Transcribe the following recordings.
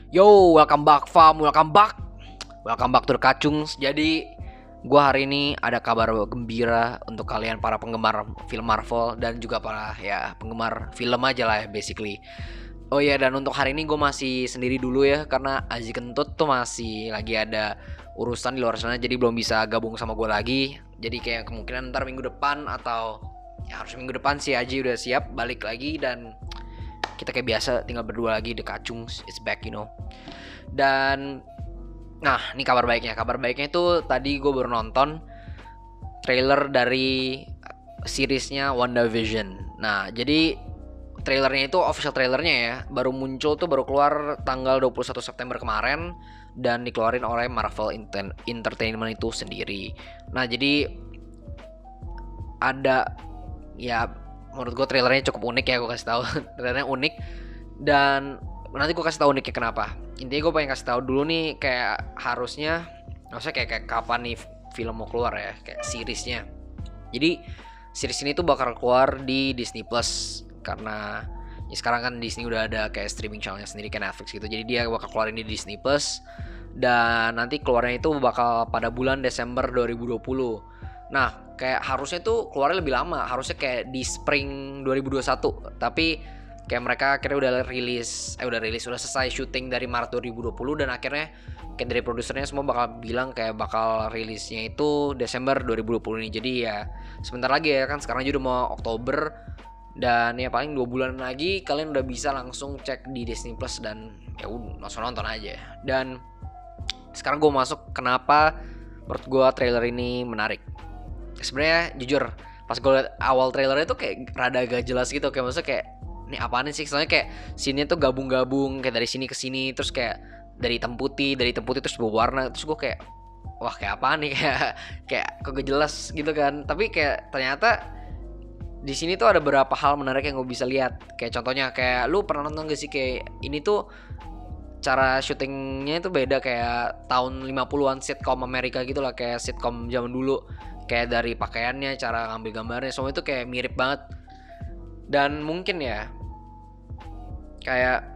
Yo, welcome back fam, welcome back. Welcome back to the Kacungs. Jadi, gua hari ini ada kabar gembira untuk kalian para penggemar film Marvel dan juga para penggemar film aja lah ya basically. Oh iya, dan untuk hari ini gue masih sendiri dulu ya karena Aji Kentut tuh masih lagi ada urusan di luar sana, jadi belum bisa gabung sama gue lagi. Jadi kayak kemungkinan ntar minggu depan atau ya harus minggu depan sih Aji udah siap balik lagi dan kita kayak biasa tinggal berdua lagi, The Kacungs is back Dan nah, ini kabar baiknya. Kabar baiknya itu tadi gue baru nonton trailer dari seriesnya WandaVision. Nah, jadi trailernya itu official trailernya ya, baru muncul tuh, baru keluar tanggal 21 September kemarin dan dikeluarin oleh Marvel Entertainment itu sendiri. Nah, jadi ada ya menurut gue trailernya cukup unik ya, gue kasih tahu. Trailernya unik dan nanti gue kasih tahu uniknya kenapa. Intinya gue pengen kasih tahu dulu nih kayak maksudnya kayak kapan nih film mau keluar ya, kayak seriesnya. Jadi series ini tuh bakal keluar di Disney Plus karena ya sekarang kan Disney udah ada kayak streaming channelnya sendiri kayak Netflix gitu. Jadi dia bakal keluarin di Disney Plus dan nanti keluarnya itu bakal pada bulan Desember 2020. Nah, kayak harusnya tuh keluarnya lebih lama, harusnya kayak di spring 2021. Tapi kayak mereka akhirnya udah selesai syuting dari Maret 2020 dan akhirnya kayak dari produsernya semua bakal bilang kayak bakal rilisnya itu Desember 2020 ini. Jadi ya sebentar lagi ya, kan sekarang juga udah mau Oktober dan ya paling 2 bulan lagi kalian udah bisa langsung cek di Disney Plus dan ya udah langsung nonton aja. Dan sekarang gue masuk kenapa menurut gue trailer ini menarik. Sebenarnya jujur pas gue liat awal trailernya tuh kayak rada agak jelas gitu, kayak maksudnya kayak ini apaan sih, soalnya kayak scene-nya tuh gabung-gabung kayak dari sini ke sini, terus kayak dari hitam putih terus berwarna, terus gue kayak wah kayak apaan nih, kayak kok gak jelas gitu kan. Tapi kayak ternyata di sini tuh ada beberapa hal menarik yang gue bisa lihat. Kayak contohnya kayak lu pernah nonton gak sih kayak ini tuh cara syutingnya itu beda kayak tahun 50-an sitcom Amerika gitu lah, kayak sitcom zaman dulu. Kayak dari pakaiannya, cara ngambil gambarnya, semua itu kayak mirip banget. Dan mungkin ya kayak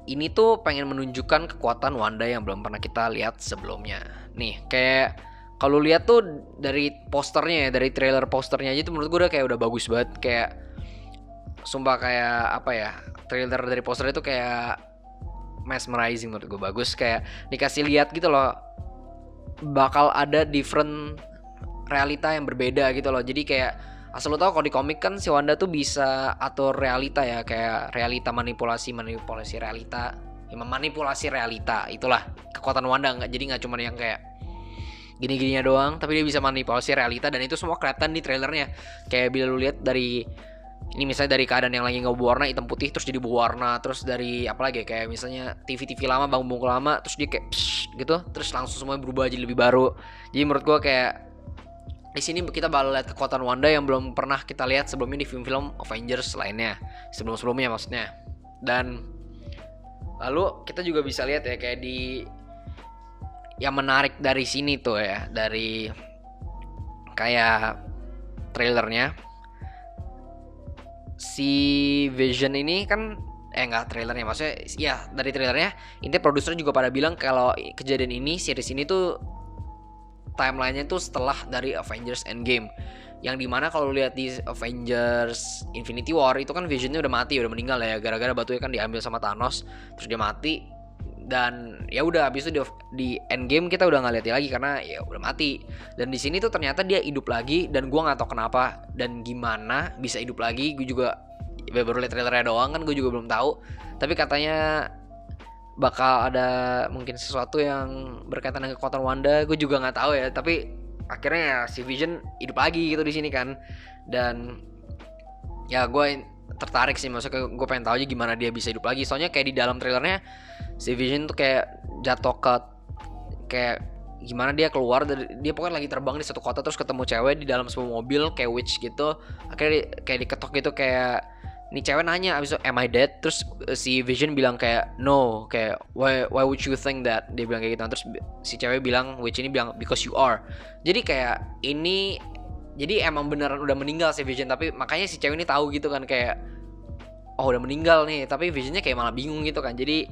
ini tuh pengen menunjukkan kekuatan Wanda yang belum pernah kita lihat sebelumnya. Nih, kayak kalau lihat tuh dari posternya ya, dari trailer posternya aja tuh menurut gue udah bagus banget. Kayak sumpah kayak apa ya, trailer dari posternya tuh kayak mesmerizing menurut gue, bagus. Kayak dikasih lihat gitu loh, bakal ada different realita yang berbeda gitu loh. Jadi kayak asal lo tau kalau di komik kan si Wanda tuh bisa atur realita ya, kayak realita manipulasi realita, ya memanipulasi realita. Itulah kekuatan Wanda, nggak cuma yang kayak gini-gininya doang, tapi dia bisa manipulasi realita dan itu semua kelihatan di trailernya. Kayak bila lu lihat dari ini misalnya dari keadaan yang lagi nggak berwarna hitam putih terus jadi berwarna, terus dari apa lagi kayak misalnya TV lama, bangku lama, terus dia kayak gitu, terus langsung semuanya berubah jadi lebih baru. Jadi menurut gua kayak di sini kita bakal lihat kekuatan Wanda yang belum pernah kita lihat sebelumnya di film-film Avengers lainnya, sebelumnya maksudnya. Dan lalu kita juga bisa lihat ya kayak di yang menarik dari sini tuh ya, dari kayak trailernya si Vision ini kan enggak trailernya, maksudnya ya dari trailernya intinya produser juga pada bilang kalau kejadian ini, series ini tuh timelinenya tuh setelah dari Avengers Endgame, yang dimana kalau lihat di Avengers Infinity War itu kan Visionnya udah mati, udah meninggal ya, gara-gara batunya kan diambil sama Thanos terus dia mati. Dan ya udah habis itu di Endgame kita udah nggak lihat dia lagi karena ya udah mati. Dan di sini tuh ternyata dia hidup lagi dan gue nggak tahu kenapa dan gimana bisa hidup lagi. Gue juga baru lihat trailernya doang kan, gue juga belum tahu. Tapi katanya bakal ada mungkin sesuatu yang berkaitan dengan kekuatan Wanda, gue juga nggak tahu ya. Tapi akhirnya ya si Vision hidup lagi gitu di sini kan. Dan ya gue tertarik sih, maksudnya gue pengen tahu aja gimana dia bisa hidup lagi. Soalnya kayak di dalam trailernya si Vision tuh kayak jatuh ke kayak gimana dia keluar dari, dia pokoknya lagi terbang di satu kota terus ketemu cewek di dalam sebuah mobil kayak witch gitu. Akhirnya kayak diketok gitu, kayak nih cewek nanya abis itu am I dead, terus si Vision bilang kayak no, kayak why would you think that, dia bilang kayak gitu. Terus si cewek bilang, witch ini bilang because you are. Jadi kayak ini, jadi emang beneran udah meninggal si Vision, tapi makanya si cewek ini tahu gitu kan, kayak oh udah meninggal nih, tapi Visionnya kayak malah bingung gitu kan. Jadi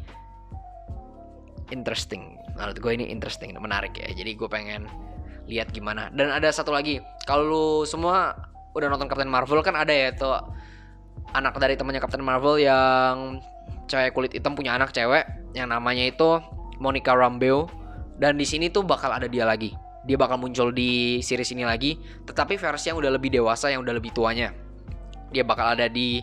interesting, menurut gue ini interesting, menarik ya. Jadi gue pengen lihat gimana. Dan ada satu lagi, kalau lu semua udah nonton Captain Marvel kan, ada ya tuh anak dari temannya Captain Marvel yang cewek kulit hitam, punya anak cewek yang namanya itu Monica Rambeau. Dan di sini tuh bakal ada dia lagi. Dia bakal muncul di series ini lagi, tetapi versi yang udah lebih dewasa, yang udah lebih tuanya. Dia bakal ada di,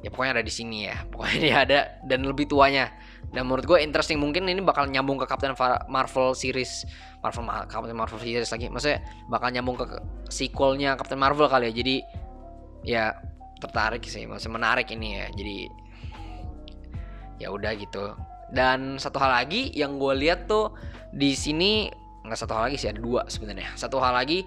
ya pokoknya ada di sini ya. Pokoknya dia ada dan lebih tuanya. Dan menurut gue interesting, mungkin ini bakal nyambung ke Captain Marvel series, Captain Marvel series lagi. Maksudnya bakal nyambung ke sequelnya Captain Marvel kali ya. Jadi ya tertarik sih, maksudnya menarik ini ya. Jadi ya udah gitu. Dan satu hal lagi yang gue lihat tuh di sini, nggak satu hal lagi sih, ada dua sebenarnya. Satu hal lagi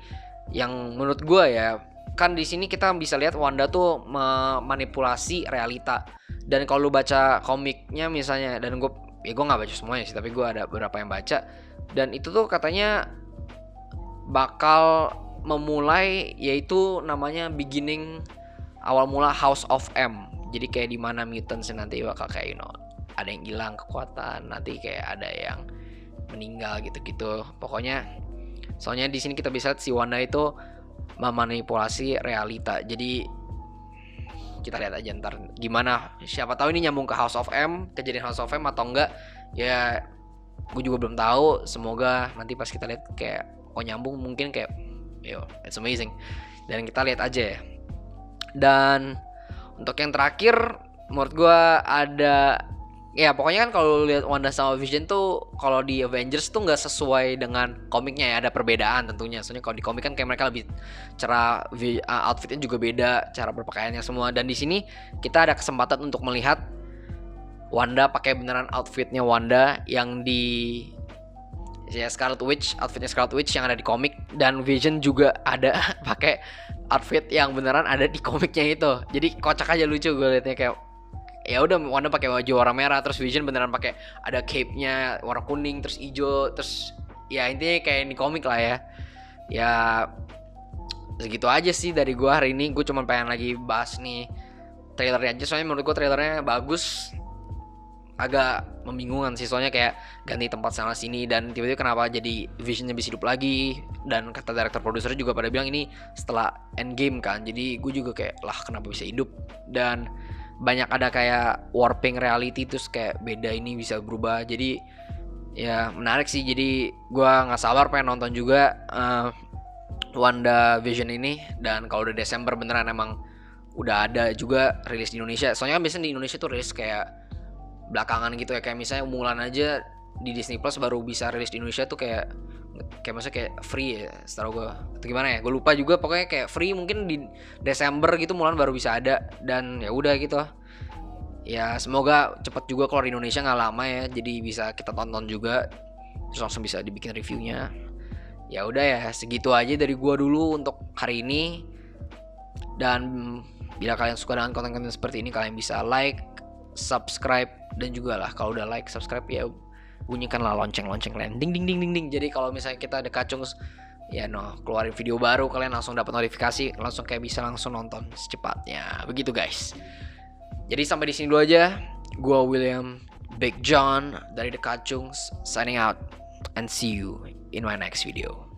yang menurut gue ya, kan di sini kita bisa lihat Wanda tuh memanipulasi realita. Dan kalau lu baca komiknya misalnya, dan gue nggak baca semuanya sih, tapi gue ada beberapa yang baca. Dan itu tuh katanya bakal memulai, yaitu namanya beginning, awal mula House of M. Jadi kayak di mana mutants nanti bakal kayak ada yang hilang kekuatan, nanti kayak ada yang meninggal gitu-gitu. Pokoknya soalnya di sini kita bisa lihat si Wanda itu memanipulasi realita. Jadi kita lihat aja ntar gimana. Siapa tahu ini nyambung ke House of M, kejadian House of M atau enggak. Ya gue juga belum tahu. Semoga nanti pas kita lihat kayak nyambung, mungkin kayak it's amazing. Dan kita lihat aja ya. Dan untuk yang terakhir menurut gue ada, ya pokoknya kan kalau lihat Wanda sama Vision tuh, kalau di Avengers tuh nggak sesuai dengan komiknya ya, ada perbedaan tentunya. Soalnya kalau di komik kan kayak mereka lebih cerah, outfitnya juga beda, cara berpakaiannya semua. Dan di sini kita ada kesempatan untuk melihat Wanda pakai beneran outfitnya Wanda yang di Scarlet Witch, outfitnya Scarlet Witch yang ada di komik. Dan Vision juga ada pakai outfit yang beneran ada di komiknya itu. Jadi kocak aja, lucu gue liatnya. Kayak ya udah, Wanda pakai baju warna merah, terus Vision beneran pakai ada cape-nya warna kuning terus hijau, terus ya intinya kayak di komik lah ya. Ya segitu aja sih dari gua hari ini. Gue cuma pengen lagi bahas nih trailernya aja, soalnya menurut gua trailernya bagus. Agak membingungkan sih, soalnya kayak ganti tempat sana sini dan tiba-tiba kenapa jadi Visionnya bisa hidup lagi. Dan kata director produser juga pada bilang ini setelah Endgame kan, jadi gue juga kayak lah kenapa bisa hidup. Dan banyak ada kayak warping reality, terus kayak beda ini bisa berubah. Jadi ya menarik sih. Jadi gue nggak sabar pengen nonton juga Wanda Vision ini. Dan kalau udah Desember beneran emang udah ada juga rilis di Indonesia. Soalnya kan biasanya di Indonesia tuh rilis kayak belakangan gitu ya, kayak misalnya Mulan aja di Disney Plus baru bisa rilis di Indonesia tuh kayak maksudnya kayak free ya setahu gue, atau gimana ya, gue lupa juga. Pokoknya kayak free mungkin di Desember gitu Mulan baru bisa ada. Dan ya udah gitu ya, semoga cepet juga keluar di Indonesia, nggak lama ya, jadi bisa kita tonton juga terus langsung bisa dibikin reviewnya. Ya udah ya, segitu aja dari gue dulu untuk hari ini. Dan bila kalian suka dengan konten-konten seperti ini, kalian bisa like, subscribe, dan juga lah kalau udah like subscribe ya bunyikanlah lonceng kalian, ding ding ding ding ding. Jadi kalau misalnya kita ada kacung ya keluarin video baru, kalian langsung dapat notifikasi, langsung kayak bisa langsung nonton secepatnya. Begitu guys. Jadi sampai di sini dulu aja. Gua William Big John dari The Kacungs signing out and see you in my next video.